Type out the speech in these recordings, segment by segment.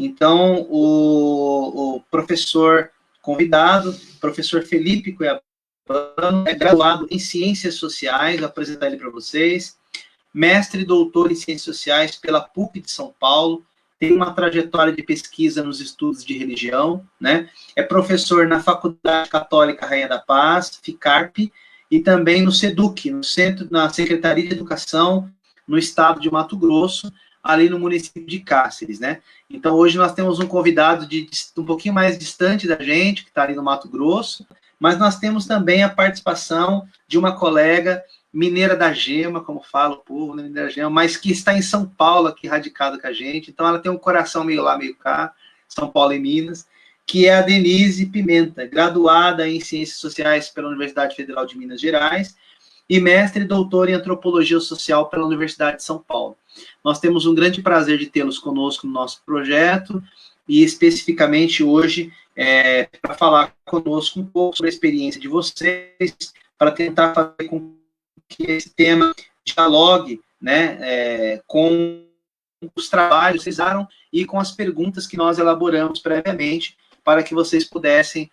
Então, o professor convidado, professor Felipe Cuiabano, é graduado em Ciências Sociais, vou apresentar ele para vocês, mestre e doutor em Ciências Sociais pela PUC de São Paulo, tem uma trajetória de pesquisa nos estudos de religião, né? É professor na Faculdade Católica Rainha da Paz, FICARP, e também no SEDUC, na Secretaria de Educação, no estado de Mato Grosso, ali no município de Cáceres, né? Então, hoje nós temos um convidado um pouquinho mais distante da gente, que está ali no Mato Grosso, mas nós temos também a participação de uma colega mineira da gema, como fala o povo, né, mineira da gema, mas que está em São Paulo, aqui radicada com a gente, então ela tem um coração meio lá, meio cá, São Paulo e Minas, que é a Denise Pimenta, graduada em Ciências Sociais pela Universidade Federal de Minas Gerais e mestre e doutor em Antropologia Social pela Universidade de São Paulo. Nós temos um grande prazer de tê-los conosco no nosso projeto, e especificamente hoje, para falar conosco um pouco sobre a experiência de vocês, para tentar fazer com que esse tema dialogue, né, com os trabalhos que vocês fizeram e com as perguntas que nós elaboramos previamente, para que vocês pudessem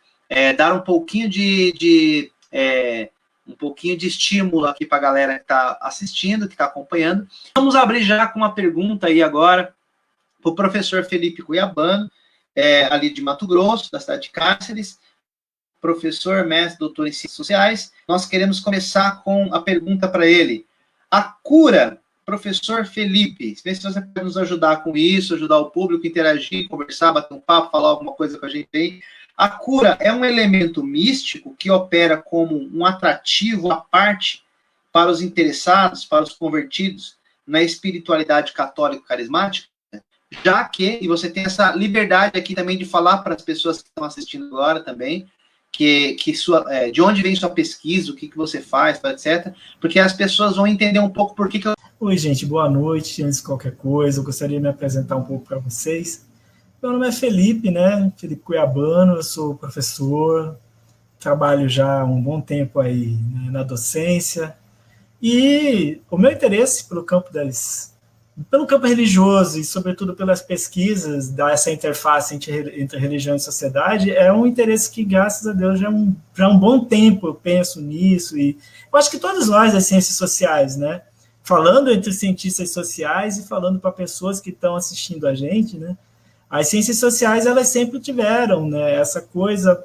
dar um pouquinho de estímulo aqui para a galera que está assistindo, que está acompanhando. Vamos abrir já com uma pergunta aí agora para o professor Felipe Cuiabano, ali de Mato Grosso, da cidade de Cáceres, professor, mestre, doutor em Ciências Sociais. Nós queremos começar com a pergunta para ele. A cura, professor Felipe, se você pode nos ajudar com isso, ajudar o público, interagir, conversar, bater um papo, falar alguma coisa com a gente aí. A cura é um elemento místico que opera como um atrativo à parte para os interessados, para os convertidos na espiritualidade católico-carismática? Já que, e você tem essa liberdade aqui também de falar para as pessoas que estão assistindo agora também, de onde vem sua pesquisa, o que você faz, etc. Porque as pessoas vão entender um pouco por que eu... Oi, gente, boa noite. Antes de qualquer coisa, eu gostaria de me apresentar um pouco para vocês. Meu nome é Felipe, né? Felipe Cuiabano, eu sou professor, trabalho já há um bom tempo aí, né, na docência. E o meu interesse pelo campo religioso e, sobretudo, pelas pesquisas dessa interface entre religião e sociedade é um interesse que, graças a Deus, já há um bom tempo eu penso nisso. E eu acho que todos nós, das ciências sociais, né, falando entre cientistas sociais e falando para pessoas que estão assistindo a gente, né, as ciências sociais, elas sempre tiveram, né, essa coisa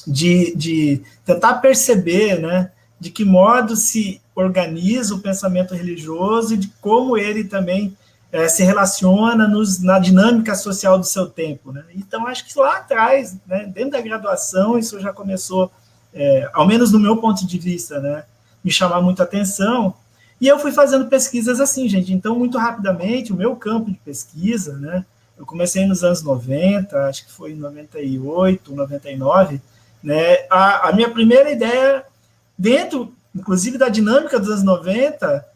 de tentar perceber, né, de que modo se organiza o pensamento religioso e de como ele também se relaciona na dinâmica social do seu tempo, né? Então, acho que lá atrás, né, dentro da graduação, isso já começou, ao menos no meu ponto de vista, né, me chamar muita atenção, e eu fui fazendo pesquisas assim, gente. Então, muito rapidamente, o meu campo de pesquisa, né, eu comecei nos anos 90, acho que foi em 98, 99, né, a minha primeira ideia, dentro, inclusive, da dinâmica dos anos 90,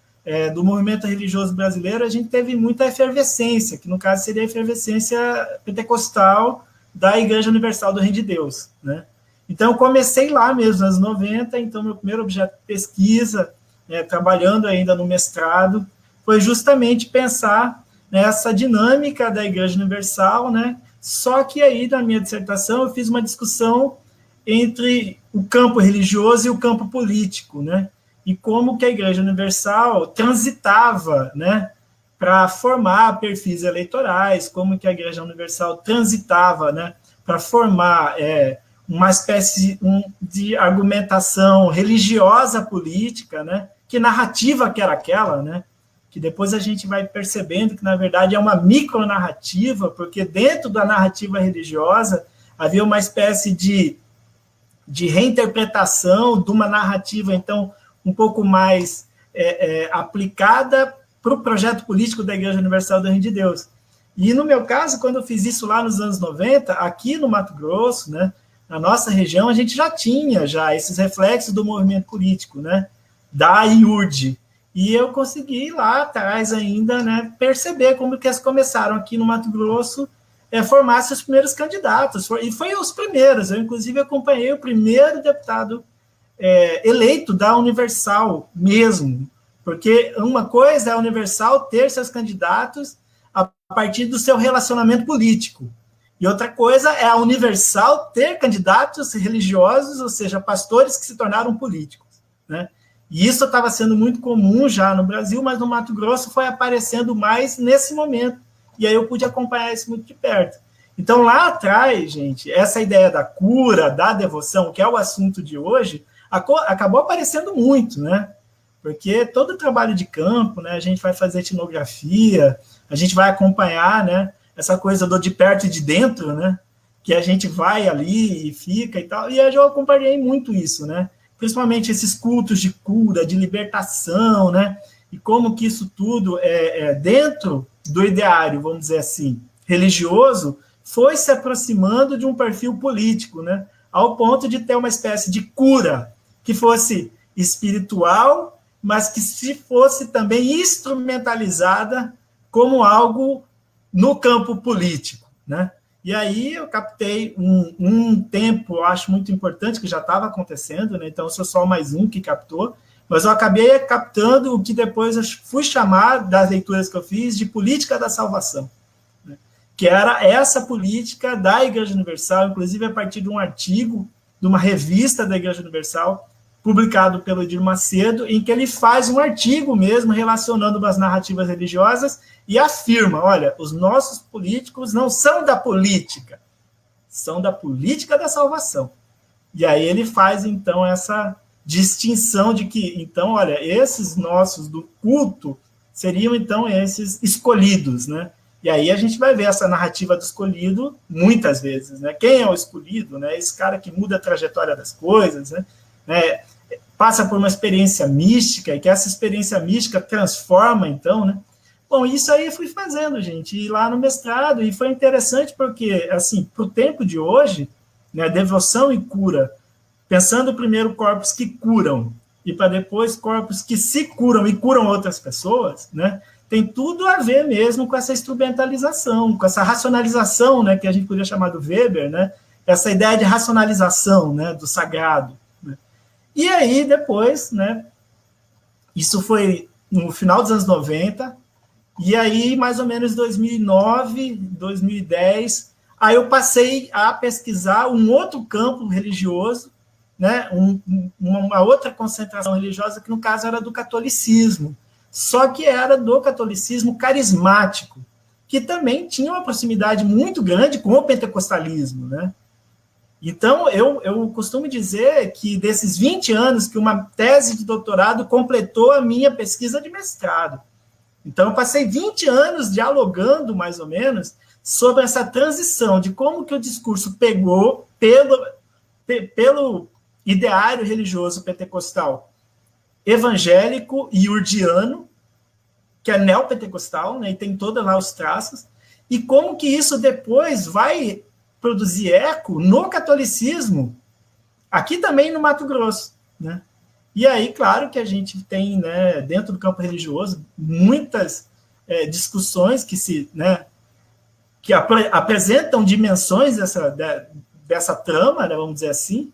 do movimento religioso brasileiro, a gente teve muita efervescência, que no caso seria a efervescência pentecostal da Igreja Universal do Reino de Deus, né? Então, eu comecei lá mesmo, nos anos 90, então, meu primeiro objeto de pesquisa, trabalhando ainda no mestrado, foi justamente pensar nessa dinâmica da Igreja Universal, né? Só que aí, na minha dissertação, eu fiz uma discussão entre o campo religioso e o campo político, né? E como que a Igreja Universal transitava, né, para formar perfis eleitorais, como que a Igreja Universal transitava, né, para formar uma espécie de argumentação religiosa política, né? Que narrativa que era aquela, né? Que depois a gente vai percebendo que, na verdade, é uma micronarrativa, porque dentro da narrativa religiosa havia uma espécie de reinterpretação de uma narrativa, então, um pouco mais aplicada para o projeto político da Igreja Universal do Reino de Deus. E, no meu caso, quando eu fiz isso lá nos anos 90, aqui no Mato Grosso, né, na nossa região, a gente já tinha esses reflexos do movimento político, né, da IURD. E eu consegui lá atrás ainda, né, perceber como que eles começaram aqui no Mato Grosso formar seus primeiros candidatos. E foi os primeiros. Eu, inclusive, acompanhei o primeiro deputado eleito da Universal mesmo, porque uma coisa é a Universal ter seus candidatos, a partir do seu relacionamento político. E outra coisa é a Universal ter candidatos religiosos, ou seja, pastores que se tornaram políticos, né? E isso estava sendo muito comum já no Brasil, mas no Mato Grosso foi aparecendo mais nesse momento. E aí eu pude acompanhar isso muito de perto. Então, lá atrás, gente, essa ideia da cura, da devoção, que é o assunto de hoje, acabou aparecendo muito, né? Porque todo o trabalho de campo, né, a gente vai fazer etnografia, a gente vai acompanhar, né, essa coisa do de perto e de dentro, né, que a gente vai ali e fica e tal, e eu acompanhei muito isso, né, principalmente esses cultos de cura, de libertação, né, e como que isso tudo dentro do ideário, vamos dizer assim, religioso, foi se aproximando de um perfil político, né, ao ponto de ter uma espécie de cura que fosse espiritual, mas que se fosse também instrumentalizada como algo no campo político, né? E aí eu captei um tempo, eu acho muito importante, que já estava acontecendo, né? Então eu sou só mais um que captou, mas eu acabei captando o que depois eu fui chamar, das leituras que eu fiz, de política da salvação, né? Que era essa política da Igreja Universal, inclusive a partir de um artigo de uma revista da Igreja Universal, publicado pelo Edir Macedo, em que ele faz um artigo mesmo relacionando as narrativas religiosas e afirma, olha, os nossos políticos não são da política, são da política da salvação. E aí ele faz, então, essa distinção de que, então, olha, esses nossos do culto seriam, então, esses escolhidos, né? E aí a gente vai ver essa narrativa do escolhido muitas vezes, né? Quem é o escolhido, né? Esse cara que muda a trajetória das coisas, né? Passa por uma experiência mística, e que essa experiência mística transforma, então, né? Bom, isso aí eu fui fazendo, gente, e lá no mestrado, e foi interessante porque, assim, para o tempo de hoje, né, devoção e cura, pensando primeiro corpos que curam, e para depois corpos que se curam e curam outras pessoas, né, tem tudo a ver mesmo com essa instrumentalização, com essa racionalização, né, que a gente poderia chamar do Weber, né, essa ideia de racionalização, né, do sagrado. E aí, depois, né, isso foi no final dos anos 90, e aí, mais ou menos 2009, 2010, aí eu passei a pesquisar um outro campo religioso, né, uma outra concentração religiosa, que no caso era do catolicismo, só que era do catolicismo carismático, que também tinha uma proximidade muito grande com o pentecostalismo, né? Então, eu costumo dizer que desses 20 anos que uma tese de doutorado completou a minha pesquisa de mestrado. Então, eu passei 20 anos dialogando, mais ou menos, sobre essa transição de como que o discurso pegou pelo ideário religioso pentecostal evangélico e urdiano, que é neopentecostal, né, e tem todos lá os traços, e como que isso depois vai produzir eco no catolicismo, aqui também no Mato Grosso, né? E aí, claro que a gente tem, né, dentro do campo religioso, muitas discussões que que apresentam dimensões dessa trama, né, vamos dizer assim.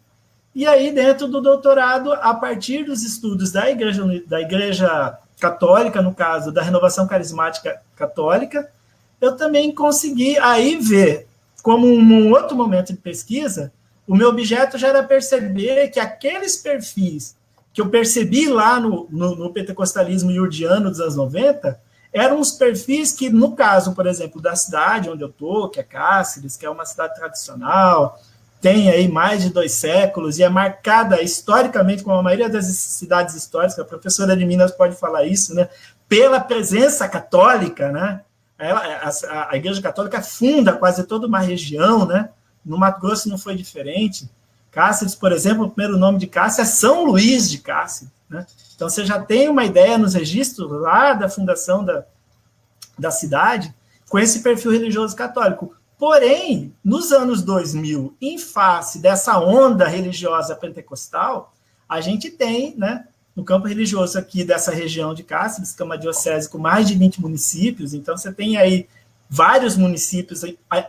E aí, dentro do doutorado, a partir dos estudos da Igreja Católica, no caso, da Renovação Carismática Católica, eu também consegui aí ver, como um outro momento de pesquisa, o meu objeto já era perceber que aqueles perfis que eu percebi lá no pentecostalismo iurdiano dos anos 90, eram os perfis que, no caso, por exemplo, da cidade onde eu estou, que é Cáceres, que é uma cidade tradicional, tem aí mais de 2 séculos, e é marcada historicamente, como a maioria das cidades históricas, a professora de Minas pode falar isso, né, pela presença católica, né? A Igreja Católica funda quase toda uma região, né? No Mato Grosso não foi diferente. Cáceres, por exemplo, o primeiro nome de Cáceres é São Luís de Cáceres, né? Então, você já tem uma ideia nos registros lá da fundação da cidade com esse perfil religioso católico. Porém, nos anos 2000, em face dessa onda religiosa pentecostal, a gente tem, né, no campo religioso aqui dessa região de Cáceres, que é uma diocese com mais de 20 municípios, então você tem aí vários municípios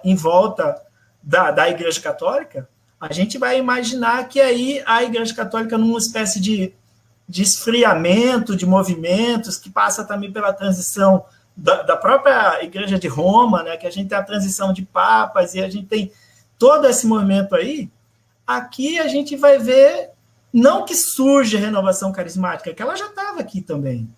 em volta da Igreja Católica, a gente vai imaginar que aí a Igreja Católica, numa espécie de esfriamento de movimentos, que passa também pela transição da própria Igreja de Roma, né, que a gente tem a transição de papas e a gente tem todo esse movimento aí, aqui a gente vai ver, não que surge a renovação carismática, que ela já estava aqui também,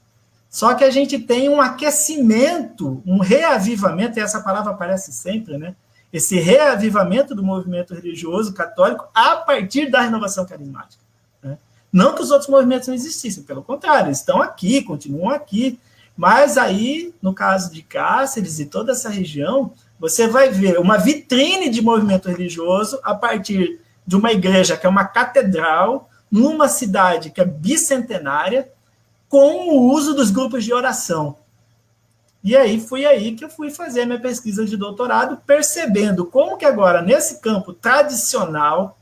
só que a gente tem um aquecimento, um reavivamento, e essa palavra aparece sempre, né? Esse reavivamento do movimento religioso católico a partir da renovação carismática. Né? Não que os outros movimentos não existissem, pelo contrário, eles estão aqui, continuam aqui, mas aí, no caso de Cáceres e toda essa região, você vai ver uma vitrine de movimento religioso a partir de uma igreja que é uma catedral, numa cidade que é bicentenária, com o uso dos grupos de oração. E aí, foi aí que eu fui fazer a minha pesquisa de doutorado, percebendo como que agora, nesse campo tradicional,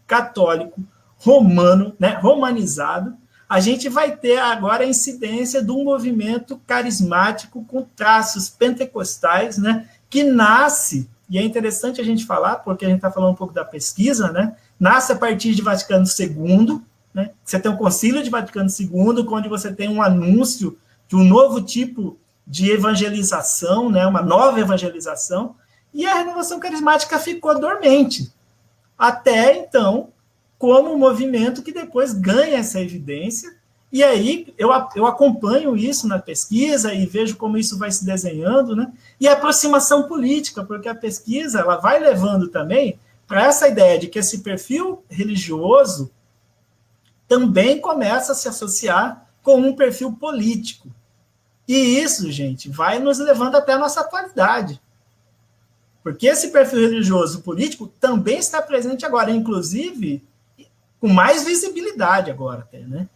católico, romano, né, romanizado, a gente vai ter agora a incidência de um movimento carismático com traços pentecostais, né, que nasce, e é interessante a gente falar, porque a gente está falando um pouco da pesquisa, né, nasce a partir de Vaticano II, né, você tem o Concílio de Vaticano II, onde você tem um anúncio de um novo tipo de evangelização, né, uma nova evangelização, e a renovação carismática ficou dormente. Até, então, como um movimento que depois ganha essa evidência, e aí eu acompanho isso na pesquisa e vejo como isso vai se desenhando, né, e a aproximação política, porque a pesquisa ela vai levando também para essa ideia de que esse perfil religioso também começa a se associar com um perfil político. E isso, gente, vai nos levando até a nossa atualidade. Porque esse perfil religioso político também está presente agora, inclusive com mais visibilidade agora até, né?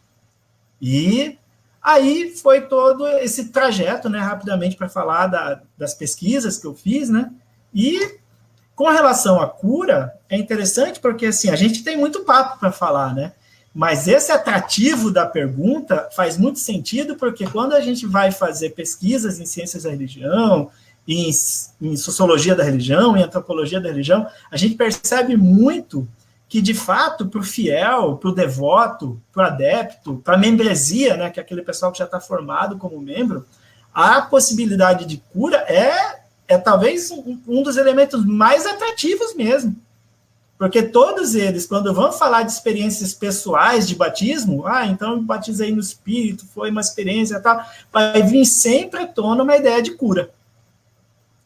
E aí foi todo esse trajeto, né, rapidamente para falar das pesquisas que eu fiz, né? E com relação à cura, é interessante porque, assim, a gente tem muito papo para falar, né? Mas esse atrativo da pergunta faz muito sentido, porque quando a gente vai fazer pesquisas em ciências da religião, em sociologia da religião, em antropologia da religião, a gente percebe muito que, de fato, para o fiel, para o devoto, para o adepto, para a membresia, né, que é aquele pessoal que já está formado como membro, a possibilidade de cura é talvez um dos elementos mais atrativos mesmo. Porque todos eles, quando vão falar de experiências pessoais de batismo, então eu batizei no Espírito, foi uma experiência e tal, vai vir sempre à tona uma ideia de cura,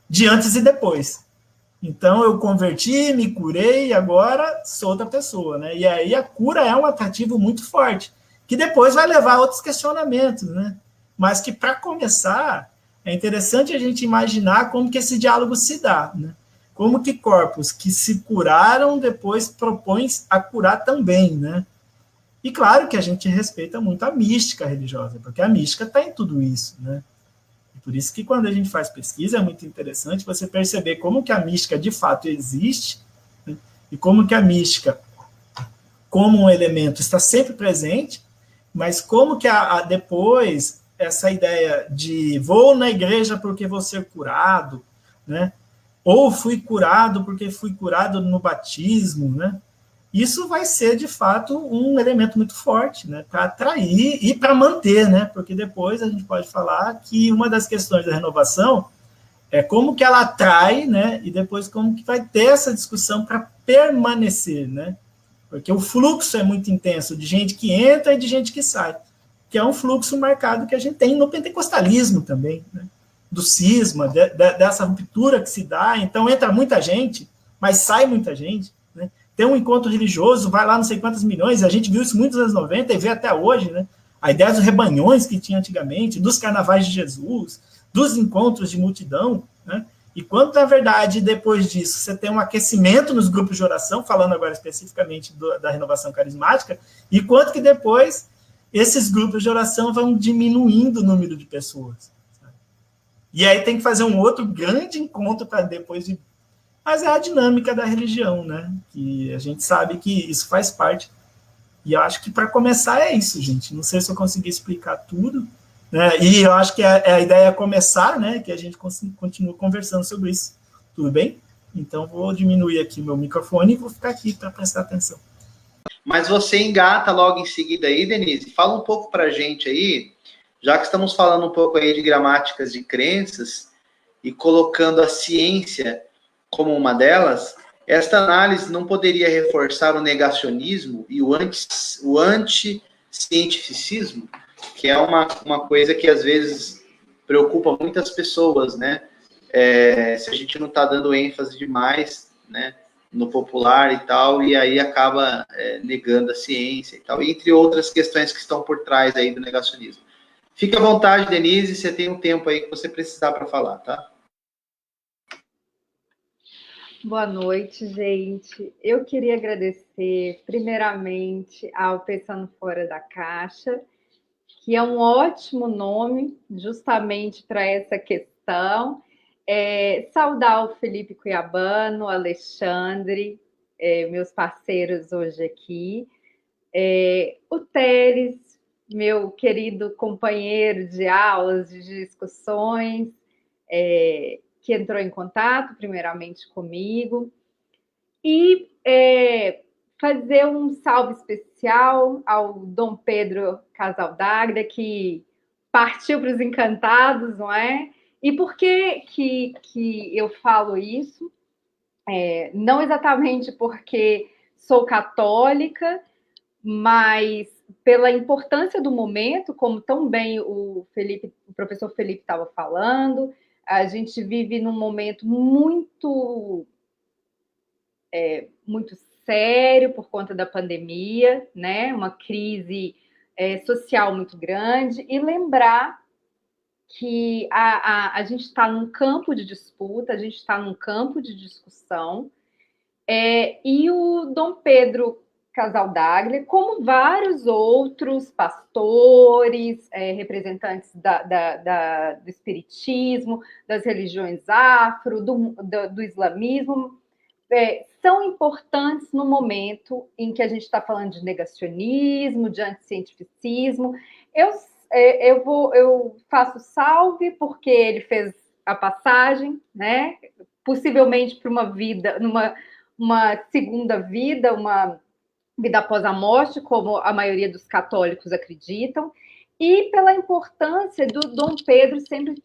de antes e depois. Então eu converti, me curei e agora sou outra pessoa, né? E aí a cura é um atrativo muito forte, que depois vai levar a outros questionamentos, né? Mas que, para começar, é interessante a gente imaginar como que esse diálogo se dá, né? Como que corpos que se curaram depois propõem a curar também, né? E claro que a gente respeita muito a mística religiosa, porque a mística está em tudo isso, né? E por isso que quando a gente faz pesquisa é muito interessante você perceber como que a mística de fato existe, né? E como que a mística, como um elemento, está sempre presente, mas como que depois essa ideia de vou na igreja porque vou ser curado, né? Ou fui curado porque fui curado no batismo, né? Isso vai ser, de fato, um elemento muito forte, né? Para atrair e para manter, né? Porque depois a gente pode falar que uma das questões da renovação é como que ela atrai, né? E depois como que vai ter essa discussão para permanecer, né? Porque o fluxo é muito intenso de gente que entra e de gente que sai, que é um fluxo marcado que a gente tem no pentecostalismo também, né? Do cisma, dessa ruptura que se dá. Então entra muita gente, mas sai muita gente, né? Tem um encontro religioso, vai lá não sei quantos milhões, a gente viu isso muitos anos 90 e vê até hoje, né? A ideia dos rebanhões que tinha antigamente, dos carnavais de Jesus, dos encontros de multidão, né? E quanto, na verdade, depois disso, você tem um aquecimento nos grupos de oração, falando agora especificamente da renovação carismática, e quanto que depois esses grupos de oração vão diminuindo o número de pessoas. E aí tem que fazer um outro grande encontro para depois de... Mas é a dinâmica da religião, né? Que a gente sabe que isso faz parte. E eu acho que, para começar, é isso, gente. Não sei se eu consegui explicar tudo, né? E eu acho que a ideia é começar, né? Que a gente continue conversando sobre isso. Tudo bem? Então, vou diminuir aqui o meu microfone e vou ficar aqui para prestar atenção. Mas você engata logo em seguida aí, Denise. Fala um pouco para a gente aí já que estamos falando um pouco aí de gramáticas de crenças e colocando a ciência como uma delas, esta análise não poderia reforçar o negacionismo e o anti-cientificismo, que é uma coisa que às vezes preocupa muitas pessoas, né? Se a gente não está dando ênfase demais, né, no popular e tal, e aí acaba negando a ciência e tal, entre outras questões que estão por trás aí do negacionismo. Fique à vontade, Denise, você tem um tempo aí que você precisar para falar, tá? Boa noite, gente. Eu queria agradecer, primeiramente, ao Pensando Fora da Caixa, que é um ótimo nome justamente para essa questão. Saudar o Felipe Cuiabano, o Alexandre, meus parceiros hoje aqui, o Teres, meu querido companheiro de aulas, de discussões, que entrou em contato primeiramente comigo, e fazer um salve especial ao Dom Pedro Casaldaglia, que partiu para os encantados, não é? E por que eu falo isso? Não exatamente porque sou católica, mas pela importância do momento, como tão bem o professor Felipe estava falando, a gente vive num momento muito sério por conta da pandemia, né? Uma crise social muito grande, e lembrar que a gente está num campo de disputa, a gente está num campo de discussão, e o Dom Pedro Casaldaglia, como vários outros pastores, representantes do espiritismo, das religiões afro, do islamismo, são importantes no momento em que a gente está falando de negacionismo, de anticientificismo. Eu faço salve porque ele fez a passagem, né? Possivelmente para uma vida, uma segunda vida, uma vida após a morte, como a maioria dos católicos acreditam, e pela importância do Dom Pedro sempre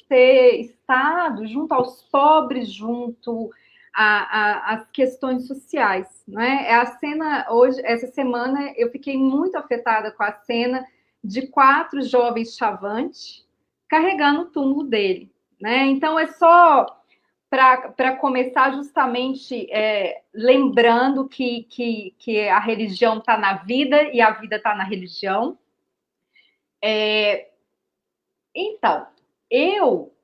ter estado junto aos pobres, junto às questões sociais, não é? A cena hoje, essa semana, eu fiquei muito afetada com a cena de 4 jovens chavantes carregando o túmulo dele, né? Então é só para começar justamente lembrando que a religião está na vida e a vida está na religião. Então, eu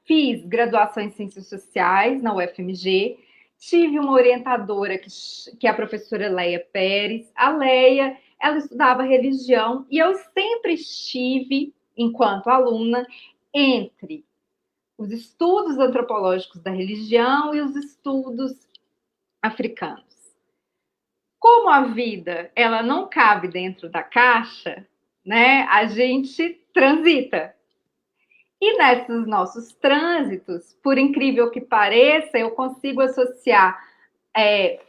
fiz graduação em Ciências Sociais na UFMG, tive uma orientadora que é a professora Leia Pérez. A Leia, ela estudava religião e eu sempre estive, enquanto aluna, entre os estudos antropológicos da religião e os estudos africanos. Como a vida ela não cabe dentro da caixa, né, a gente transita. E nesses nossos trânsitos, por incrível que pareça, eu consigo associar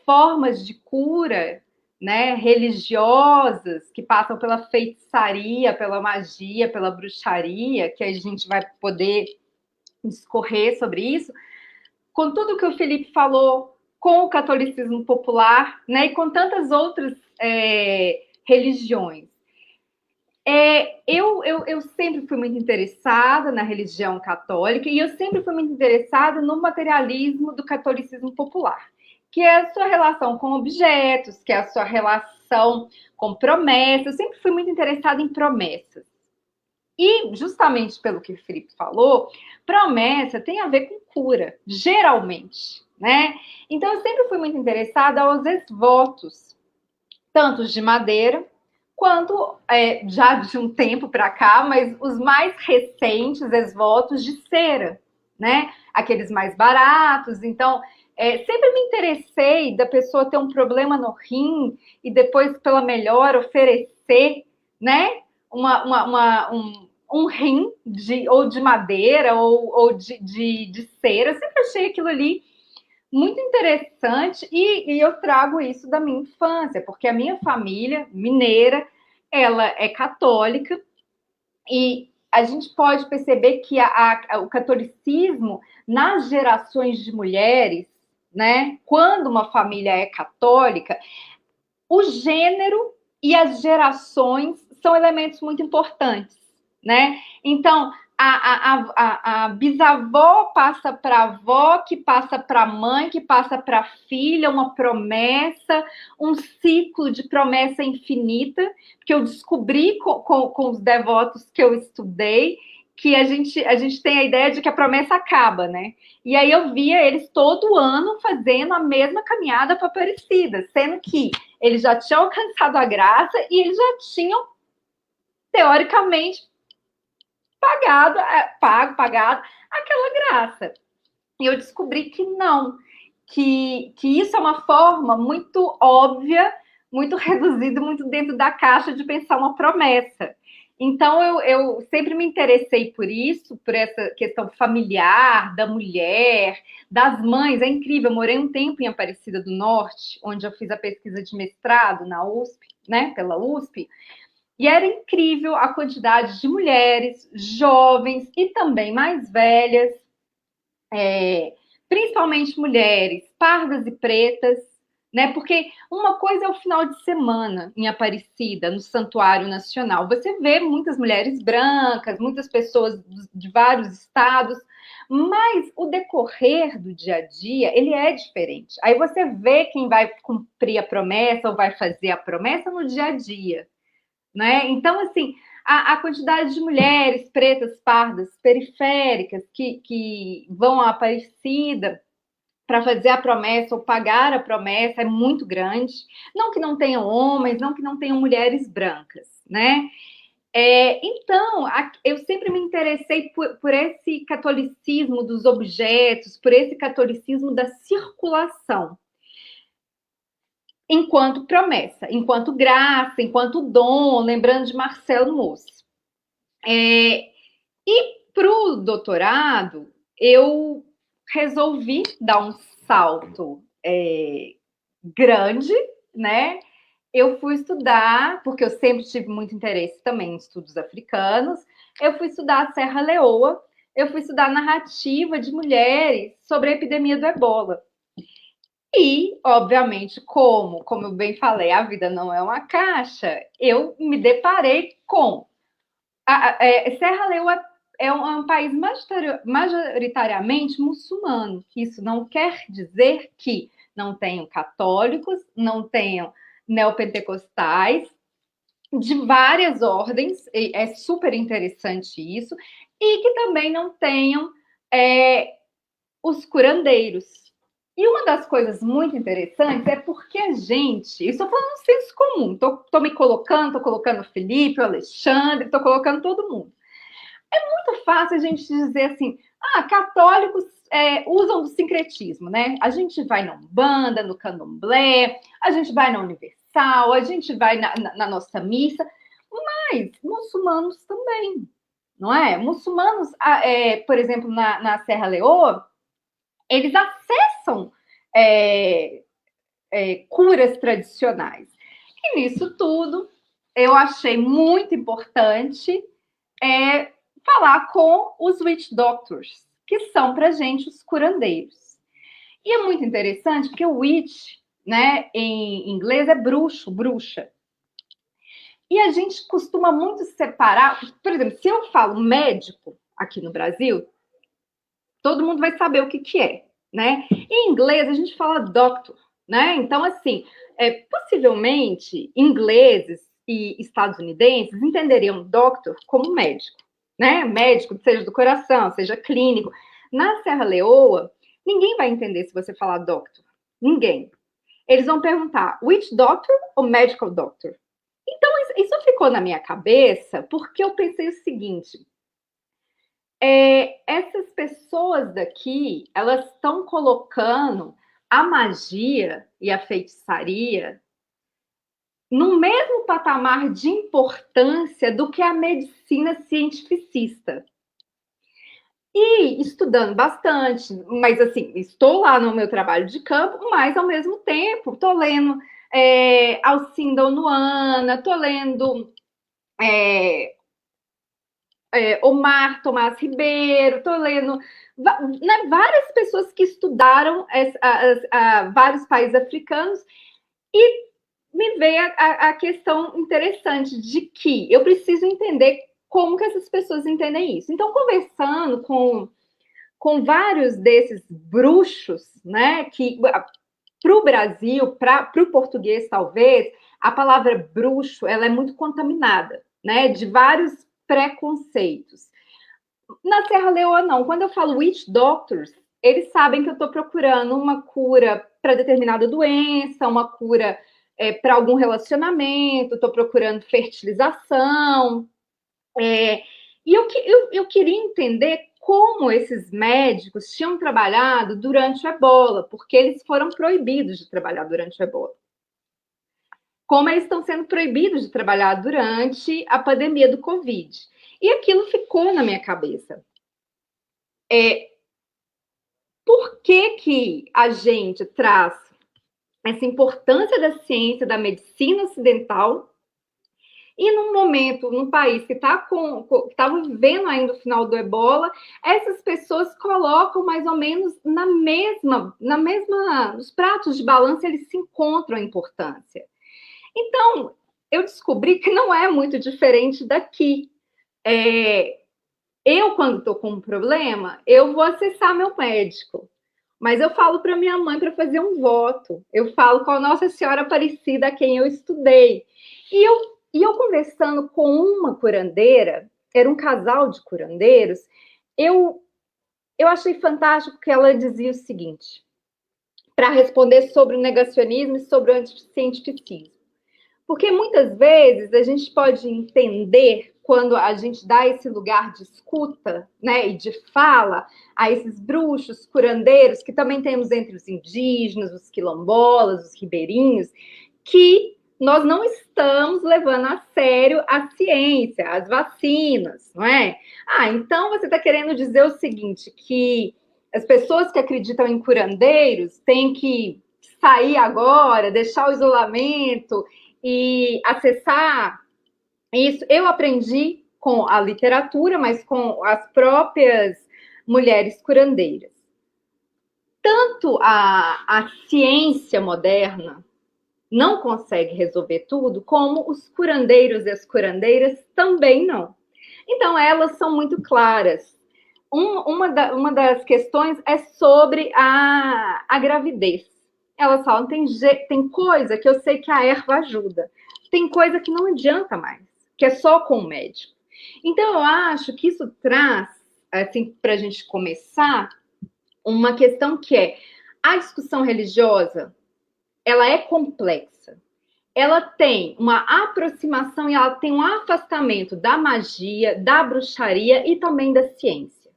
formas de cura, né, religiosas, que passam pela feitiçaria, pela magia, pela bruxaria, que a gente vai poder discorrer sobre isso, com tudo que o Felipe falou, com o catolicismo popular, né, e com tantas outras religiões. Eu sempre fui muito interessada na religião católica e eu sempre fui muito interessada no materialismo do catolicismo popular, que é a sua relação com objetos, que é a sua relação com promessas. Eu sempre fui muito interessada em promessas. E, justamente pelo que o Felipe falou, promessa tem a ver com cura, geralmente, né? Então, eu sempre fui muito interessada aos ex-votos, tanto de madeira, quanto, já de um tempo para cá, mas os mais recentes ex-votos de cera, né? Aqueles mais baratos. Então, sempre me interessei da pessoa ter um problema no rim e depois, pela melhor, oferecer, né? Um rim ou de madeira ou de cera. Eu sempre achei aquilo ali muito interessante e eu trago isso da minha infância, porque a minha família mineira, ela é católica E a gente pode perceber que o catolicismo, nas gerações de mulheres, né, quando uma família é católica, o gênero e as gerações são elementos muito importantes, né? Então, a bisavó passa para a avó, que passa para a mãe, que passa para a filha, uma promessa, um ciclo de promessa infinita, que eu descobri com os devotos que eu estudei, que a gente tem a ideia de que a promessa acaba, né? E aí eu via eles todo ano fazendo a mesma caminhada para Aparecida, sendo que eles já tinham alcançado a graça e eles já tinham, teoricamente, pagado aquela graça. E eu descobri que não, que isso é uma forma muito óbvia, muito reduzida, muito dentro da caixa de pensar uma promessa. Então, eu sempre me interessei por isso, por essa questão familiar, da mulher, das mães. É incrível, eu morei um tempo em Aparecida do Norte, onde eu fiz a pesquisa de mestrado na USP, né, pela USP, e era incrível a quantidade de mulheres, jovens e também mais velhas, principalmente mulheres pardas e pretas, né? Porque uma coisa é o final de semana em Aparecida, no Santuário Nacional. Você vê muitas mulheres brancas, muitas pessoas de vários estados, mas o decorrer do dia a dia, ele é diferente. Aí você vê quem vai cumprir a promessa ou vai fazer a promessa no dia a dia, né? Então, assim, a quantidade de mulheres pretas, pardas, periféricas que vão à Aparecida para fazer a promessa ou pagar a promessa é muito grande. Não que não tenham homens, não que não tenham mulheres brancas, né? Então, eu sempre me interessei por esse catolicismo dos objetos, por esse catolicismo da circulação, enquanto promessa, enquanto graça, enquanto dom, lembrando de Marcelo Mauss. E para o doutorado, eu resolvi dar um salto grande, né? Eu fui estudar, porque eu sempre tive muito interesse também em estudos africanos, eu fui estudar a Serra Leoa, eu fui estudar narrativa de mulheres sobre a epidemia do Ebola. E, obviamente, como eu bem falei, a vida não é uma caixa, eu me deparei com... Serra Leoa é um país majoritariamente muçulmano. Isso não quer dizer que não tenham católicos, não tenham neopentecostais, de várias ordens, é super interessante isso, e que também não tenham os curandeiros. E uma das coisas muito interessantes é porque a gente, estou falando no senso comum, estou me colocando, estou colocando o Felipe, o Alexandre, estou colocando todo mundo. É muito fácil a gente dizer assim, católicos usam do sincretismo, né? A gente vai na Umbanda, no Candomblé, a gente vai na Universal, a gente vai na nossa missa, mas muçulmanos também, não é? Muçulmanos, por exemplo, na Serra Leoa, eles acessam curas tradicionais. E nisso tudo, eu achei muito importante falar com os witch doctors, que são para gente os curandeiros. E é muito interessante porque o witch, né, em inglês é bruxo, bruxa. E a gente costuma muito separar, por exemplo, se eu falo médico aqui no Brasil, todo mundo vai saber o que é, né? Em inglês a gente fala doctor, né? Então, assim, possivelmente ingleses e estadunidenses entenderiam doctor como médico, né? Médico, seja do coração, seja clínico. Na Serra Leoa, ninguém vai entender se você falar doctor. Ninguém. Eles vão perguntar, witch doctor ou medical doctor? Então, isso ficou na minha cabeça porque eu pensei o seguinte, essas pessoas daqui, elas estão colocando a magia e a feitiçaria no mesmo patamar de importância do que a medicina cientificista. E estudando bastante, mas assim, estou lá no meu trabalho de campo, mas ao mesmo tempo estou lendo Alcindor Nuana, estou lendo Omar Tomás Ribeiro, estou lendo várias pessoas que estudaram vários países africanos, e me veio a questão interessante de que eu preciso entender como que essas pessoas entendem isso. Então, conversando com vários desses bruxos, né, que para o Brasil, para o português, talvez, a palavra bruxo ela é muito contaminada, né, de vários preconceitos. Na Serra Leoa, não. Quando eu falo witch doctors, eles sabem que eu estou procurando uma cura para determinada doença, uma cura para algum relacionamento, estou procurando fertilização. E eu queria entender como esses médicos tinham trabalhado durante o ebola, porque eles foram proibidos de trabalhar durante o ebola. Como eles estão sendo proibidos de trabalhar durante a pandemia do Covid. E aquilo ficou na minha cabeça. Por que a gente traz essa importância da ciência, da medicina ocidental, e num momento, num país que estava vivendo ainda o final do ebola, essas pessoas colocam mais ou menos na mesma, nos pratos de balança, eles se encontram a importância. Então, eu descobri que não é muito diferente daqui. Eu, quando estou com um problema, eu vou acessar meu médico. Mas eu falo para minha mãe para fazer um voto. Eu falo com a Nossa Senhora Aparecida, a quem eu estudei. E eu conversando com uma curandeira, era um casal de curandeiros, eu achei fantástico que ela dizia o seguinte, para responder sobre o negacionismo e sobre o anticientificismo. Porque muitas vezes a gente pode entender, quando a gente dá esse lugar de escuta, né, e de fala a esses bruxos, curandeiros, que também temos entre os indígenas, os quilombolas, os ribeirinhos, que nós não estamos levando a sério a ciência, as vacinas, não é? Então você está querendo dizer o seguinte, que as pessoas que acreditam em curandeiros têm que sair agora, deixar o isolamento e acessar isso. Eu aprendi com a literatura, mas com as próprias mulheres curandeiras. Tanto a ciência moderna não consegue resolver tudo, como os curandeiros e as curandeiras também não. Então, elas são muito claras. Uma das questões é sobre a gravidez. Elas falam, tem coisa que eu sei que a erva ajuda. Tem coisa que não adianta mais, que é só com o médico. Então, eu acho que isso traz, assim, para a gente começar, uma questão que é a discussão religiosa, ela é complexa. Ela tem uma aproximação e ela tem um afastamento da magia, da bruxaria e também da ciência.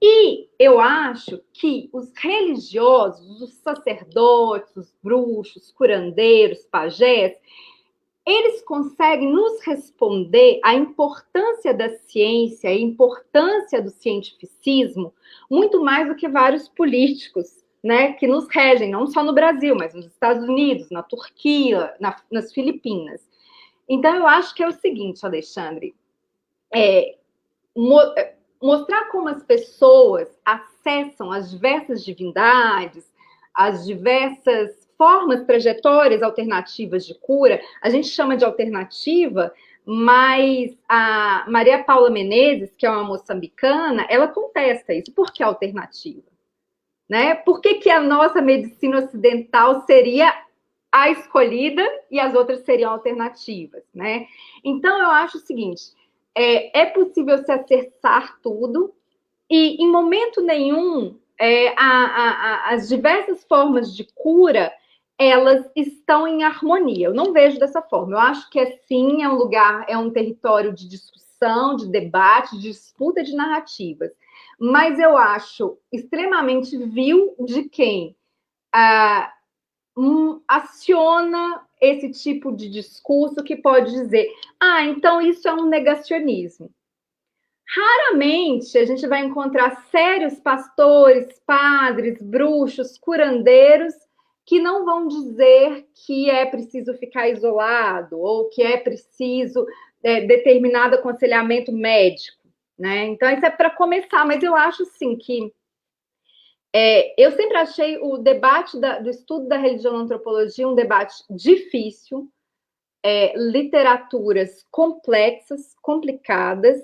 E eu acho que os religiosos, os sacerdotes, os bruxos, curandeiros, pajés, eles conseguem nos responder a importância da ciência, a importância do cientificismo, muito mais do que vários políticos, né, que nos regem, não só no Brasil, mas nos Estados Unidos, na Turquia, nas Filipinas. Então, eu acho que é o seguinte, Alexandre, mostrar como as pessoas acessam as diversas divindades, as diversas formas, trajetórias alternativas de cura. A gente chama de alternativa, mas a Maria Paula Menezes, que é uma moçambicana, ela contesta isso. Por que alternativa? Né? Por que a nossa medicina ocidental seria a escolhida e as outras seriam alternativas? Né? Então, eu acho o seguinte, é possível se acessar tudo e, em momento nenhum, as diversas formas de cura, elas estão em harmonia. Eu não vejo dessa forma. Eu acho que, sim, é um lugar, é um território de discussão, de debate, de disputa de narrativas. Mas eu acho extremamente vil de quem aciona esse tipo de discurso que pode dizer, então isso é um negacionismo. Raramente a gente vai encontrar sérios pastores, padres, bruxos, curandeiros que não vão dizer que é preciso ficar isolado ou que é preciso determinado aconselhamento médico, né? Então, isso é para começar, mas eu acho, assim, que eu sempre achei o debate do estudo da religião na antropologia um debate difícil, literaturas complexas, complicadas,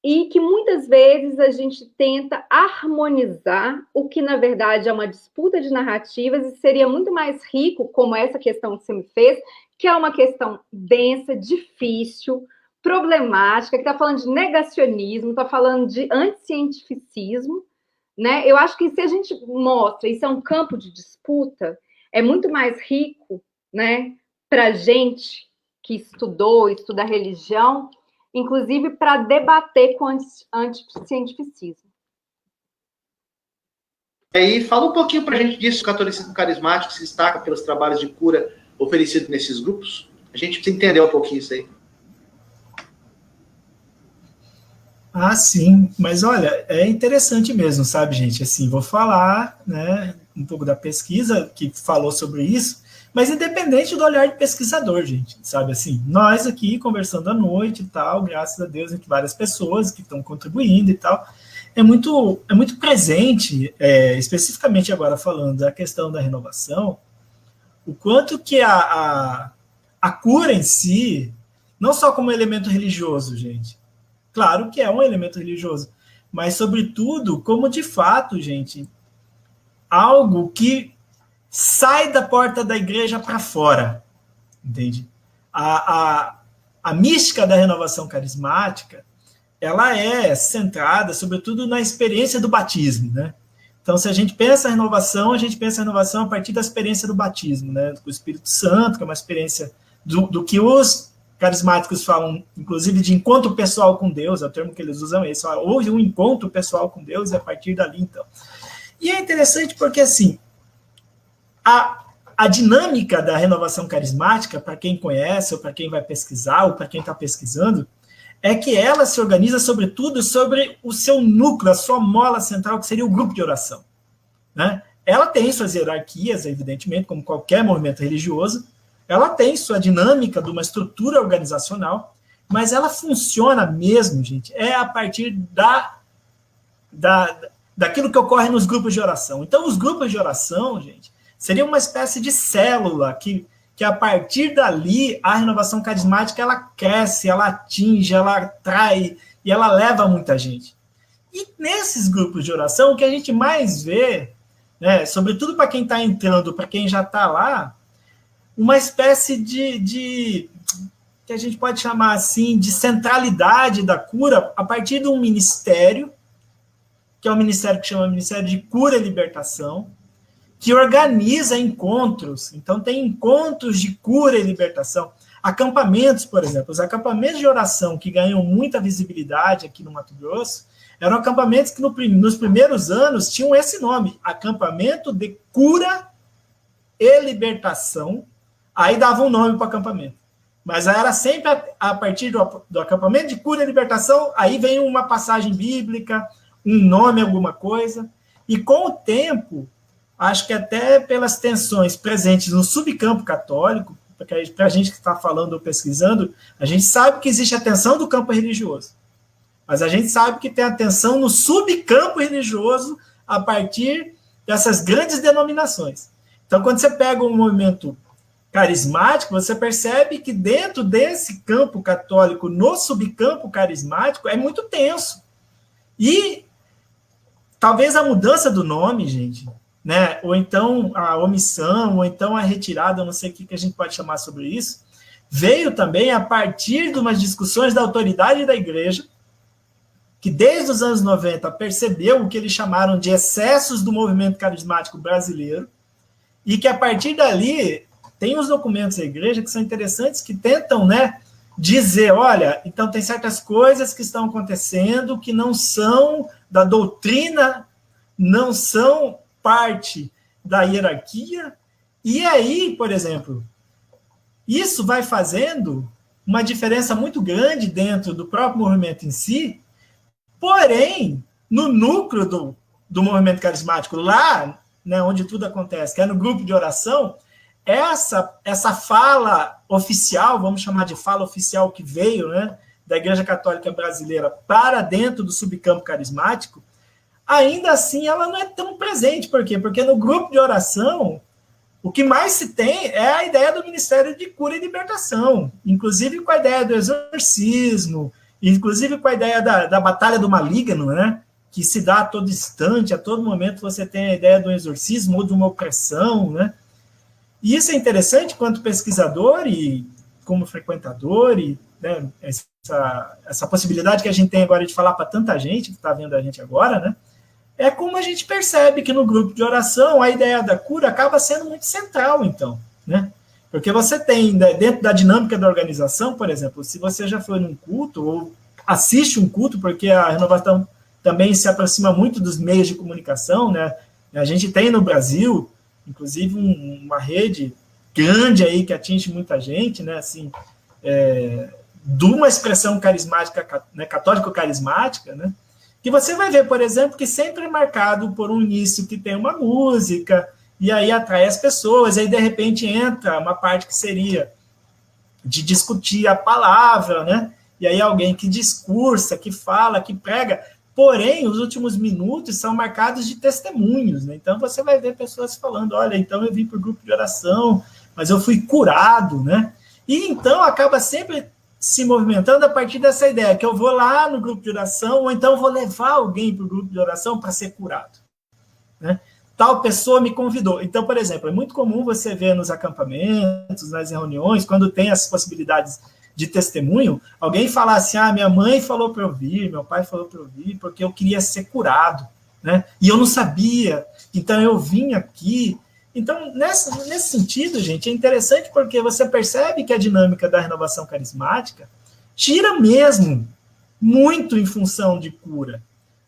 e que muitas vezes a gente tenta harmonizar o que, na verdade, é uma disputa de narrativas e seria muito mais rico, como essa questão que você me fez, que é uma questão densa, difícil, problemática, que está falando de negacionismo, está falando de anticientificismo, né? Eu acho que se a gente mostra isso é um campo de disputa, é muito mais rico, né, para a gente que estuda religião, inclusive para debater com anticientificismo. Aí, fala um pouquinho para a gente disso, o catolicismo carismático se destaca pelos trabalhos de cura oferecidos nesses grupos. A gente precisa entender um pouquinho isso aí. Ah, sim, mas olha, é interessante mesmo, sabe, gente? Assim, vou falar, né, um pouco da pesquisa que falou sobre isso, mas independente do olhar de pesquisador, gente, sabe, assim, nós aqui conversando à noite e tal, graças a Deus, entre várias pessoas que estão contribuindo e tal, é muito presente, especificamente agora falando da questão da renovação, o quanto que a cura em si, não só como elemento religioso, gente, claro que é um elemento religioso, mas, sobretudo, como de fato, gente, algo que sai da porta da igreja para fora, entende? A mística da renovação carismática, ela é centrada, sobretudo, na experiência do batismo, né? Então, se a gente pensa a renovação a partir da experiência do batismo, né? Com o Espírito Santo, que é uma experiência do que os carismáticos falam, inclusive, de encontro pessoal com Deus, é o termo que eles usam, esse, houve um encontro pessoal com Deus, e a partir dali, então. E é interessante porque, assim, a dinâmica da renovação carismática, para quem conhece, ou para quem vai pesquisar, ou para quem está pesquisando, é que ela se organiza, sobretudo, sobre o seu núcleo, a sua mola central, que seria o grupo de oração, né? Ela tem suas hierarquias, evidentemente, como qualquer movimento religioso, ela tem sua dinâmica de uma estrutura organizacional, mas ela funciona mesmo, gente, a partir daquilo que ocorre nos grupos de oração. Então, os grupos de oração, gente, seria uma espécie de célula que a partir dali, a renovação carismática, ela cresce, ela atinge, ela atrai e ela leva muita gente. E nesses grupos de oração, o que a gente mais vê, né, sobretudo para quem está entrando, para quem já está lá, uma espécie de que a gente pode chamar assim, de centralidade da cura a partir de um ministério, que é um ministério que chama Ministério de Cura e Libertação, que organiza encontros. Então, tem encontros de cura e libertação. Acampamentos, por exemplo. Os acampamentos de oração que ganham muita visibilidade aqui no Mato Grosso eram acampamentos que nos primeiros anos tinham esse nome, Acampamento de Cura e Libertação. Aí dava um nome para o acampamento. Mas era sempre a partir do acampamento de cura e libertação, aí vem uma passagem bíblica, um nome, alguma coisa. E com o tempo, acho que até pelas tensões presentes no subcampo católico, porque para a gente que está falando ou pesquisando, a gente sabe que existe a tensão do campo religioso, mas a gente sabe que tem a tensão no subcampo religioso a partir dessas grandes denominações. Então, quando você pega um movimento carismático, você percebe que dentro desse campo católico, no subcampo carismático, é muito tenso. E talvez a mudança do nome, gente, né, ou então a omissão, ou então a retirada, eu não sei o que a gente pode chamar sobre isso, veio também a partir de umas discussões da autoridade da igreja, que desde os anos 90 percebeu o que eles chamaram de excessos do movimento carismático brasileiro, e que a partir dali tem os documentos da igreja que são interessantes, que tentam, né, dizer, olha, então tem certas coisas que estão acontecendo que não são da doutrina, não são parte da hierarquia, e aí, por exemplo, isso vai fazendo uma diferença muito grande dentro do próprio movimento em si, porém, no núcleo do movimento carismático, lá, né, onde tudo acontece, que é no grupo de oração, essa fala oficial, vamos chamar de fala oficial que veio, né, da Igreja Católica Brasileira para dentro do subcampo carismático, ainda assim ela não é tão presente. Por quê? Porque no grupo de oração, o que mais se tem é a ideia do Ministério de Cura e Libertação, inclusive com a ideia do exorcismo, inclusive com a ideia da batalha do maligno, né, que se dá a todo instante, a todo momento você tem a ideia do exorcismo ou de uma opressão, né? E isso é interessante quanto pesquisador e como frequentador, e né, essa possibilidade que a gente tem agora de falar para tanta gente que está vendo a gente agora, né? É como a gente percebe que no grupo de oração a ideia da cura acaba sendo muito central, então, né? Porque você tem, dentro da dinâmica da organização, por exemplo, se você já foi num culto ou assiste um culto, porque a Renovação também se aproxima muito dos meios de comunicação, né? A gente tem no Brasil, inclusive, uma rede grande aí que atinge muita gente, né? Assim, de uma expressão carismática, né? Católico-carismática, né? Que você vai ver, por exemplo, que sempre é marcado por um início que tem uma música, e aí atrai as pessoas, aí de repente entra uma parte que seria de discutir a palavra, né? E aí alguém que discursa, que fala, que prega. Porém, os últimos minutos são marcados de testemunhos, né? Então, você vai ver pessoas falando, olha, então eu vim para o grupo de oração, mas eu fui curado, né? E então, acaba sempre se movimentando a partir dessa ideia, que eu vou lá no grupo de oração, ou então vou levar alguém para o grupo de oração para ser curado, né? Tal pessoa me convidou. Então, por exemplo, é muito comum você ver nos acampamentos, nas reuniões, quando tem as possibilidades de testemunho, alguém falar assim, minha mãe falou para eu vir, meu pai falou para eu vir, porque eu queria ser curado, né? E eu não sabia, então eu vim aqui. Então, nesse sentido, gente, é interessante porque você percebe que a dinâmica da renovação carismática gira mesmo muito em função de cura.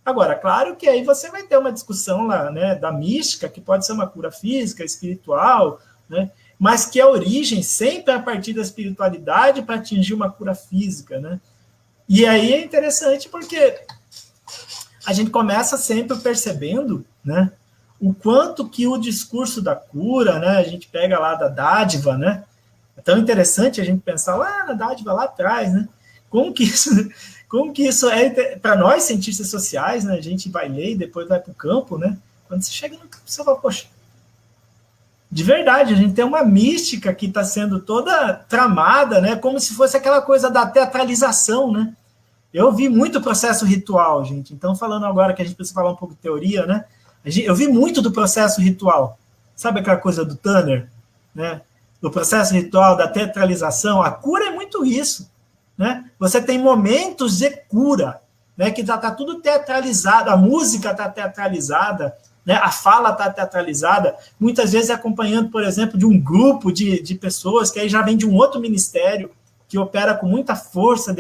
Agora, claro que aí você vai ter uma discussão lá, né, da mística, que pode ser uma cura física, espiritual, né? Mas que a origem sempre é a partir da espiritualidade para atingir uma cura física, né? E aí é interessante porque a gente começa sempre percebendo, né, o quanto que o discurso da cura, né, a gente pega lá da dádiva, né? É tão interessante a gente pensar lá na dádiva lá atrás, né? Como que isso é para nós cientistas sociais, né? A gente vai ler e depois vai para o campo, né? Quando você chega no campo, você fala, poxa, de verdade, a gente tem uma mística que está sendo toda tramada, né? Como se fosse aquela coisa da teatralização, né? Eu vi muito processo ritual, gente. Então, falando agora que a gente precisa falar um pouco de teoria, né? Eu vi muito do processo ritual. Sabe aquela coisa do Tanner, né? Do processo ritual, da teatralização. A cura é muito isso, né? Você tem momentos de cura, né? Que tá tudo teatralizado, a música está teatralizada, né? A fala está teatralizada, muitas vezes acompanhando, por exemplo, de um grupo de pessoas que aí já vem de um outro ministério que opera com muita força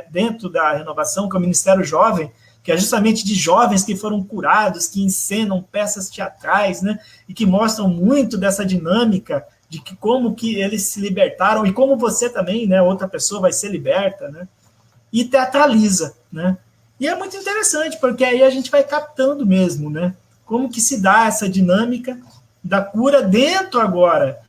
dentro da renovação, que é o Ministério Jovem, que é justamente de jovens que foram curados, que encenam peças teatrais, né? E que mostram muito dessa dinâmica de que como que eles se libertaram e como você também, né? Outra pessoa vai ser liberta, né? E teatraliza, né? E é muito interessante, porque aí a gente vai captando mesmo, né? Como que se dá essa dinâmica da cura dentro agora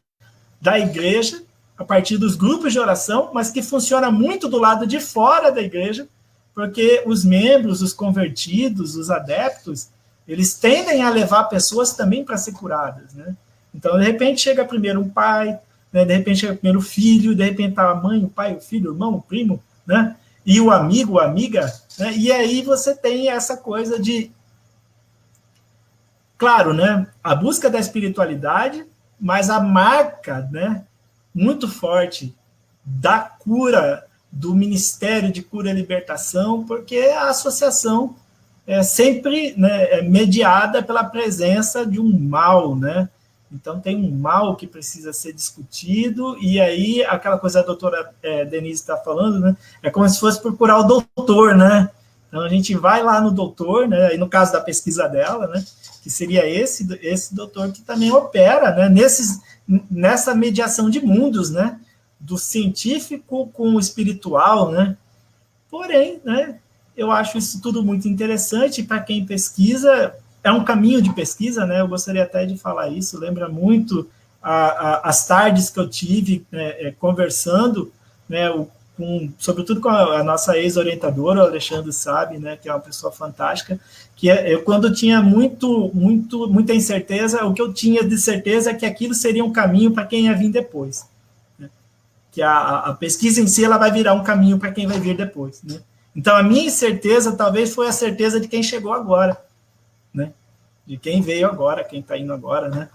da igreja, a partir dos grupos de oração, mas que funciona muito do lado de fora da igreja, porque os membros, os convertidos, os adeptos, eles tendem a levar pessoas também para ser curadas, né? Então, de repente, chega primeiro um pai, né? De repente chega primeiro o filho, de repente tá a mãe, o pai, o filho, o irmão, o primo, né? E o amigo, a amiga, né? E aí você tem essa coisa de, claro, né, a busca da espiritualidade, mas a marca, né, muito forte da cura, do Ministério de Cura e Libertação, porque a associação é sempre, né, mediada pela presença de um mal, né? Então tem um mal que precisa ser discutido, e aí aquela coisa que a doutora Denise está falando, né, é como se fosse procurar o doutor, né? Então a gente vai lá no doutor, né, e no caso da pesquisa dela, né, que seria esse doutor que também opera, né, nessa mediação de mundos, né, do científico com o espiritual, né? Porém, né, eu acho isso tudo muito interessante para quem pesquisa, é um caminho de pesquisa, né? Eu gostaria até de falar isso, lembra muito as tardes que eu tive conversando, né, sobretudo com a nossa ex-orientadora, o Alexandre sabe, né, que é uma pessoa fantástica, que eu, quando tinha muita incerteza, o que eu tinha de certeza é que aquilo seria um caminho para quem ia vir depois. Né? Que a pesquisa em si ela vai virar um caminho para quem vai vir depois. Né? Então, a minha incerteza talvez foi a certeza de quem chegou agora, né? De quem veio agora, quem está indo agora, né?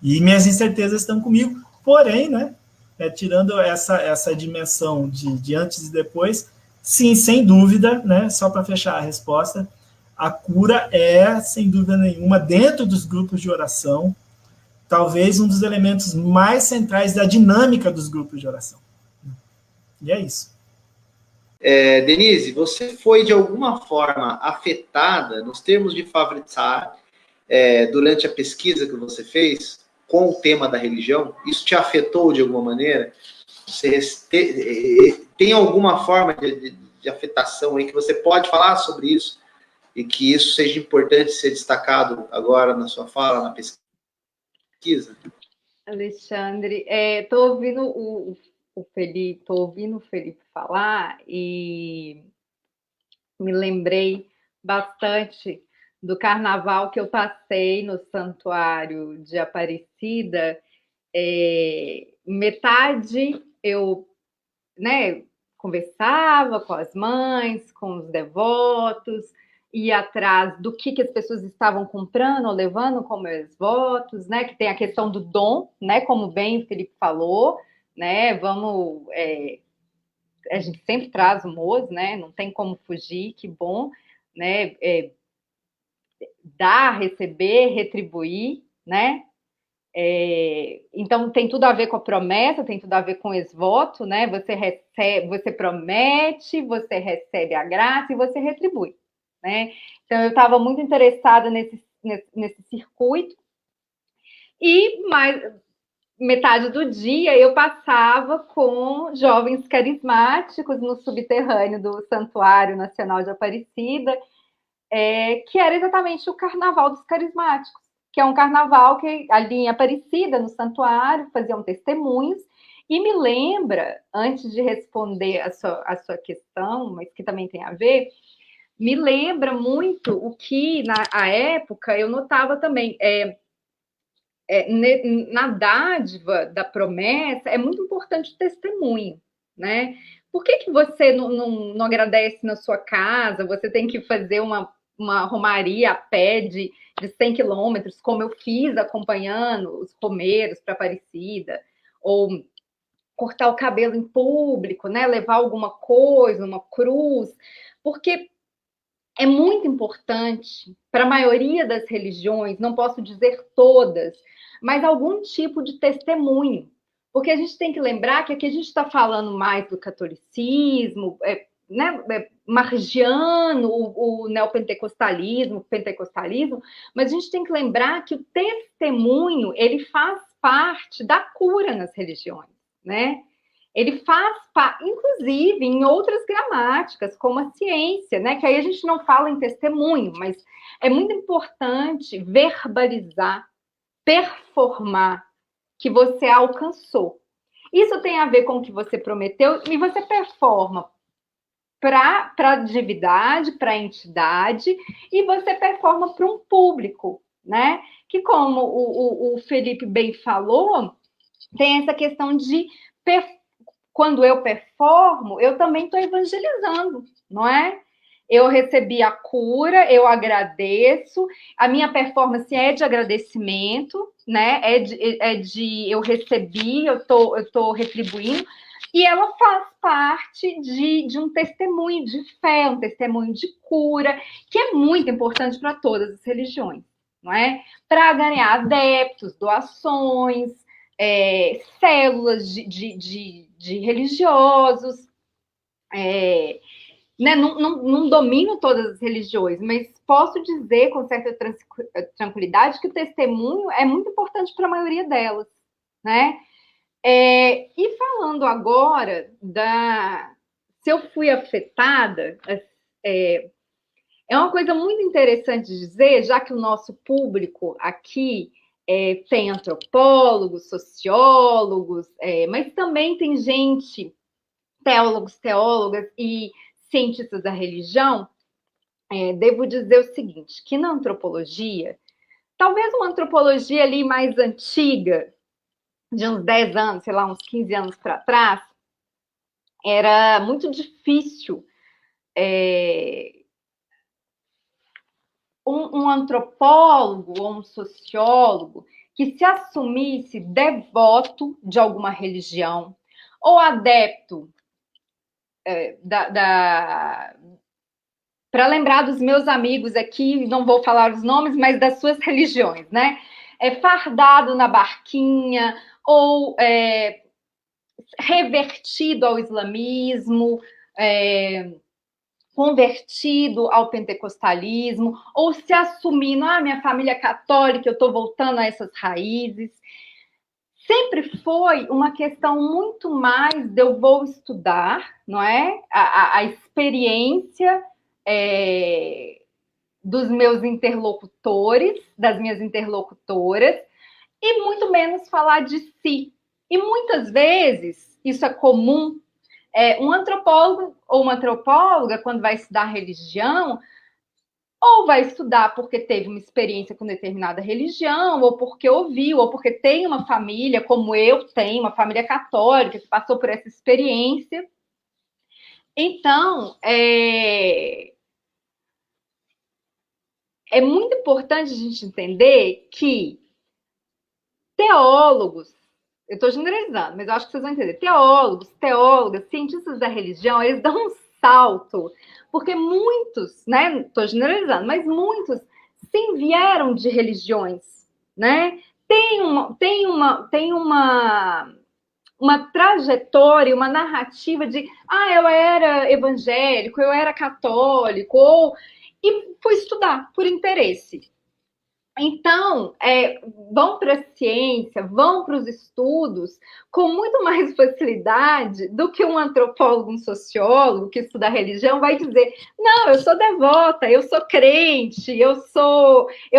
E minhas incertezas estão comigo, porém, né? Tirando essa dimensão de antes e depois, sim, sem dúvida, né? Só para fechar a resposta, a cura é, sem dúvida nenhuma, dentro dos grupos de oração, talvez um dos elementos mais centrais da dinâmica dos grupos de oração. E é isso. Denise, você foi de alguma forma afetada nos termos de Favretzar durante a pesquisa que você fez com o tema da religião? Isso te afetou de alguma maneira? Você tem alguma forma de afetação aí que você pode falar sobre isso e que isso seja importante ser destacado agora na sua fala, na pesquisa? Alexandre, estou ouvindo o Felipe falar e me lembrei bastante do carnaval que eu passei no Santuário de Aparecida. Metade eu, né, conversava com as mães, com os devotos, ia atrás do que as pessoas estavam comprando ou levando como votos, né? Que tem a questão do dom, né? Como bem o Felipe falou, né? A gente sempre traz o MOS, né? Não tem como fugir, que bom, né? Dar, receber, retribuir, né? Então tem tudo a ver com a promessa, tem tudo a ver com o ex-voto, né? Você promete, você recebe a graça e você retribui, né? Então eu estava muito interessada nesse circuito e mais metade do dia eu passava com jovens carismáticos no subterrâneo do Santuário Nacional de Aparecida, que era exatamente o Carnaval dos Carismáticos, que é um carnaval que ali em Aparecida, no santuário, faziam testemunhos, e me lembra, antes de responder a sua questão, mas que também tem a ver, me lembra muito o que, na época, eu notava também, na dádiva da promessa, é muito importante o testemunho, né? Por que você não agradece na sua casa? Você tem que fazer uma romaria a pé de 100 quilômetros, como eu fiz acompanhando os romeiros para Aparecida, ou cortar o cabelo em público, né? Levar alguma coisa, uma cruz, porque é muito importante para a maioria das religiões, não posso dizer todas, mas algum tipo de testemunho. Porque a gente tem que lembrar que aqui a gente está falando mais do catolicismo, né, margiano, o neopentecostalismo, o pentecostalismo, mas a gente tem que lembrar que o testemunho ele faz parte da cura nas religiões, né? Ele faz parte, inclusive, em outras gramáticas, como a ciência, né? Que aí a gente não fala em testemunho, mas é muito importante verbalizar, performar que você alcançou. Isso tem a ver com o que você prometeu e você performa para a divindade, para a entidade, e você performa para um público, né? Que, como o Felipe bem falou, tem essa questão de quando eu performo, eu também estou evangelizando, não é? Eu recebi a cura, eu agradeço, a minha performance é de agradecimento, né? Eu recebi, eu tô retribuindo, e ela faz parte de um testemunho de fé, um testemunho de cura, que é muito importante para todas as religiões, não é? Para ganhar adeptos, doações, células de religiosos, né? Não domino todas as religiões, mas posso dizer com certa tranquilidade que o testemunho é muito importante para a maioria delas, né? E falando agora se eu fui afetada, é uma coisa muito interessante de dizer, já que o nosso público aqui tem antropólogos, sociólogos, mas também tem gente, teólogos, teólogas e cientistas da religião. Devo dizer o seguinte, que na antropologia, talvez uma antropologia ali mais antiga, de uns 10 anos, sei lá, uns 15 anos para trás, era muito difícil um antropólogo ou um sociólogo que se assumisse devoto de alguma religião ou adepto para lembrar dos meus amigos aqui, não vou falar os nomes, mas das suas religiões, né? Fardado na barquinha ou revertido ao islamismo, convertido ao pentecostalismo, ou se assumindo, minha família é católica, eu estou voltando a essas raízes. Sempre foi uma questão muito mais de eu vou estudar, não é? A experiência dos meus interlocutores, das minhas interlocutoras, e muito menos falar de si. E muitas vezes, isso é comum, um antropólogo ou uma antropóloga, quando vai estudar religião, ou vai estudar porque teve uma experiência com determinada religião, ou porque ouviu, ou porque tem uma família, como eu tenho, uma família católica, que passou por essa experiência. Então, é muito importante a gente entender que teólogos, eu estou generalizando, mas eu acho que vocês vão entender, teólogos, teólogas, cientistas da religião, eles dão um salto, porque muitos, né, estou generalizando, mas muitos sim vieram de religiões, né? Tem uma trajetória, uma narrativa de eu era evangélico, eu era católico, e fui estudar por interesse. Então, vão para a ciência, vão para os estudos com muito mais facilidade do que um antropólogo, um sociólogo que estuda a religião vai dizer, não, eu sou devota, eu sou crente, eu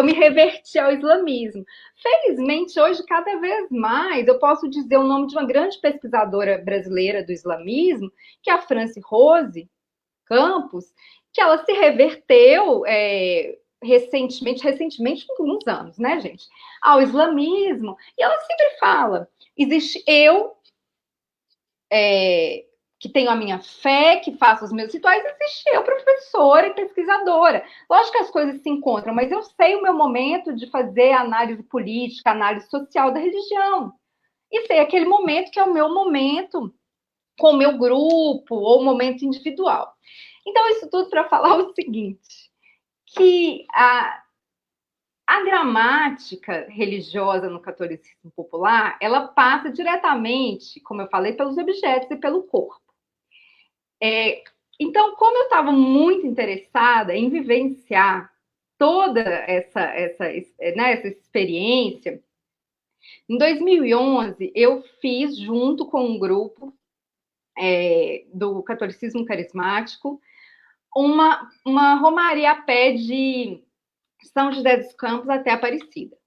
me reverti ao islamismo. Felizmente, hoje, cada vez mais, eu posso dizer o nome de uma grande pesquisadora brasileira do islamismo, que é a Franci Rose Campos, que ela se reverteu recentemente, alguns anos, né, gente, ao islamismo, e ela sempre fala, existe eu, que tenho a minha fé, que faço os meus rituais, existe eu, professora e pesquisadora. Lógico que as coisas se encontram, mas eu sei o meu momento de fazer análise política, análise social da religião, e sei aquele momento que é o meu momento com o meu grupo, ou momento individual. Então, isso tudo para falar o seguinte, que a gramática religiosa no catolicismo popular, ela passa diretamente, como eu falei, pelos objetos e pelo corpo. Então, como eu estava muito interessada em vivenciar toda essa experiência, em 2011, eu fiz, junto com um grupo do catolicismo carismático, uma romaria a pé de São José dos Campos até Aparecida.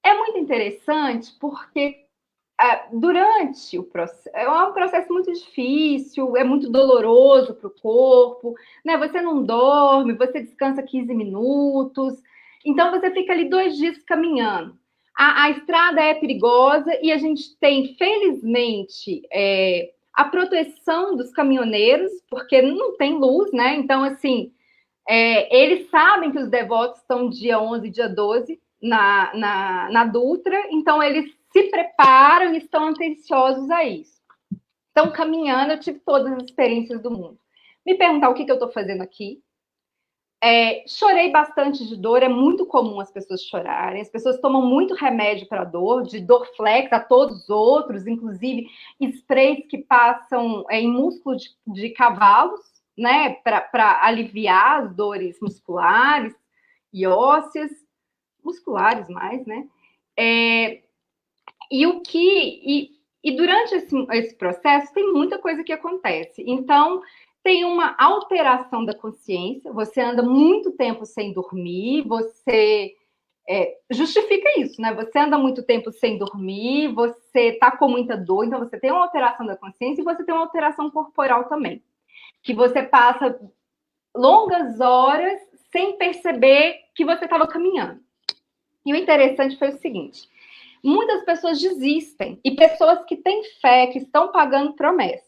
É muito interessante porque durante o processo, é um processo muito difícil, é muito doloroso para o corpo, né? Você não dorme, você descansa 15 minutos, então você fica ali 2 dias caminhando. A estrada é perigosa e a gente tem, felizmente, a proteção dos caminhoneiros, porque não tem luz, né? Então, assim, eles sabem que os devotos estão dia 11, dia 12 na Dutra, então eles se preparam e estão atenciosos a isso. Então, caminhando, eu tive todas as experiências do mundo. Me perguntar o que eu estou fazendo aqui. Chorei bastante de dor, é muito comum as pessoas chorarem, as pessoas tomam muito remédio para dor, de Dorflex a todos os outros, inclusive sprays que passam em músculo de cavalos, né, para aliviar as dores musculares e ósseas, musculares mais, né? E durante esse processo tem muita coisa que acontece. Então, tem uma alteração da consciência, você anda muito tempo sem dormir, você justifica isso, né? Você anda muito tempo sem dormir, você está com muita dor, então você tem uma alteração da consciência e você tem uma alteração corporal também. Que você passa longas horas sem perceber que você estava caminhando. E o interessante foi o seguinte: muitas pessoas desistem, e pessoas que têm fé, que estão pagando promessas.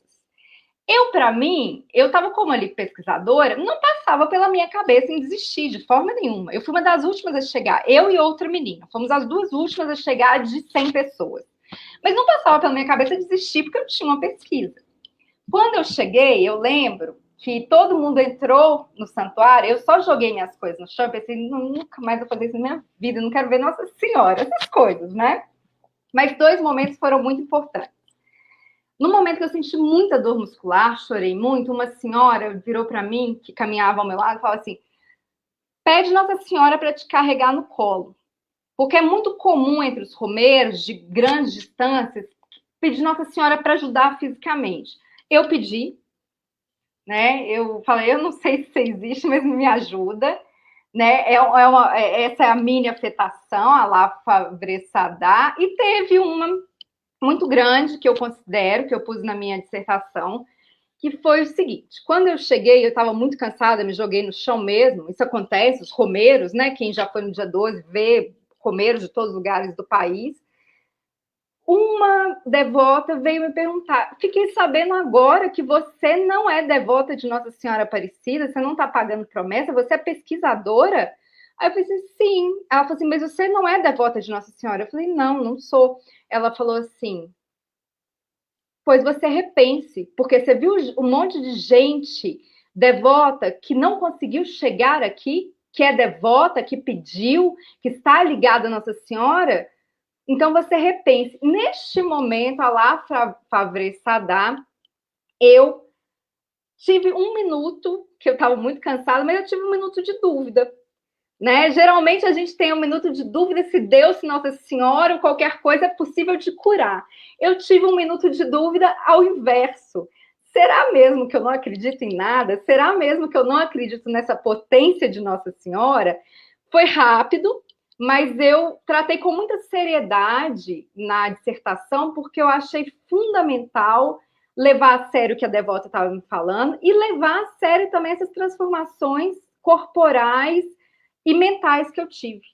Para mim, eu estava como ali pesquisadora, não passava pela minha cabeça em desistir de forma nenhuma. Eu fui uma das últimas a chegar, eu e outra menina. Fomos as duas últimas a chegar de 100 pessoas. Mas não passava pela minha cabeça desistir, porque eu tinha uma pesquisa. Quando eu cheguei, eu lembro que todo mundo entrou no santuário, eu só joguei minhas coisas no chão, eu pensei, nunca mais vou fazer isso na minha vida, não quero ver Nossa Senhora, essas coisas, né? Mas 2 momentos foram muito importantes. No momento que eu senti muita dor muscular, chorei muito, uma senhora virou para mim, que caminhava ao meu lado, e falou assim: pede Nossa Senhora para te carregar no colo. Porque é muito comum entre os romeiros de grandes distâncias pedir Nossa Senhora para ajudar fisicamente. Eu pedi, né? Eu falei, eu não sei se existe, mas me ajuda. Né? Essa é a mini afetação, a Lafavre-Sadar, e teve uma muito grande, que eu considero, que eu pus na minha dissertação, que foi o seguinte: quando eu cheguei, eu estava muito cansada, me joguei no chão mesmo, isso acontece, os romeiros, né, quem já foi no dia 12, vê romeiros de todos os lugares do país. Uma devota veio me perguntar: fiquei sabendo agora que você não é devota de Nossa Senhora Aparecida, você não está pagando promessa, você é pesquisadora? Aí eu falei: sim. Ela falou assim: mas você não é devota de Nossa Senhora? Eu falei: não, não sou. Ela falou assim: pois você repense, porque você viu um monte de gente devota que não conseguiu chegar aqui, que é devota, que pediu, que está ligada a Nossa Senhora. Então você repense. Neste momento, a Lafavre-Sadar, eu tive 1 minuto, que eu estava muito cansada, mas eu tive 1 minuto de dúvida. Né? Geralmente a gente tem 1 minuto de dúvida se Deus, se Nossa Senhora ou qualquer coisa é possível de curar. Eu tive 1 minuto de dúvida ao inverso. Será mesmo que eu não acredito em nada? Será mesmo que eu não acredito nessa potência de Nossa Senhora? Foi rápido, mas eu tratei com muita seriedade na dissertação, porque eu achei fundamental levar a sério o que a devota estava me falando e levar a sério também essas transformações corporais e mentais que eu tive.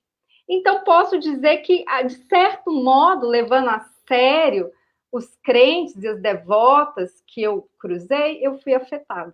Então, posso dizer que, de certo modo, levando a sério os crentes e as devotas que eu cruzei, eu fui afetada.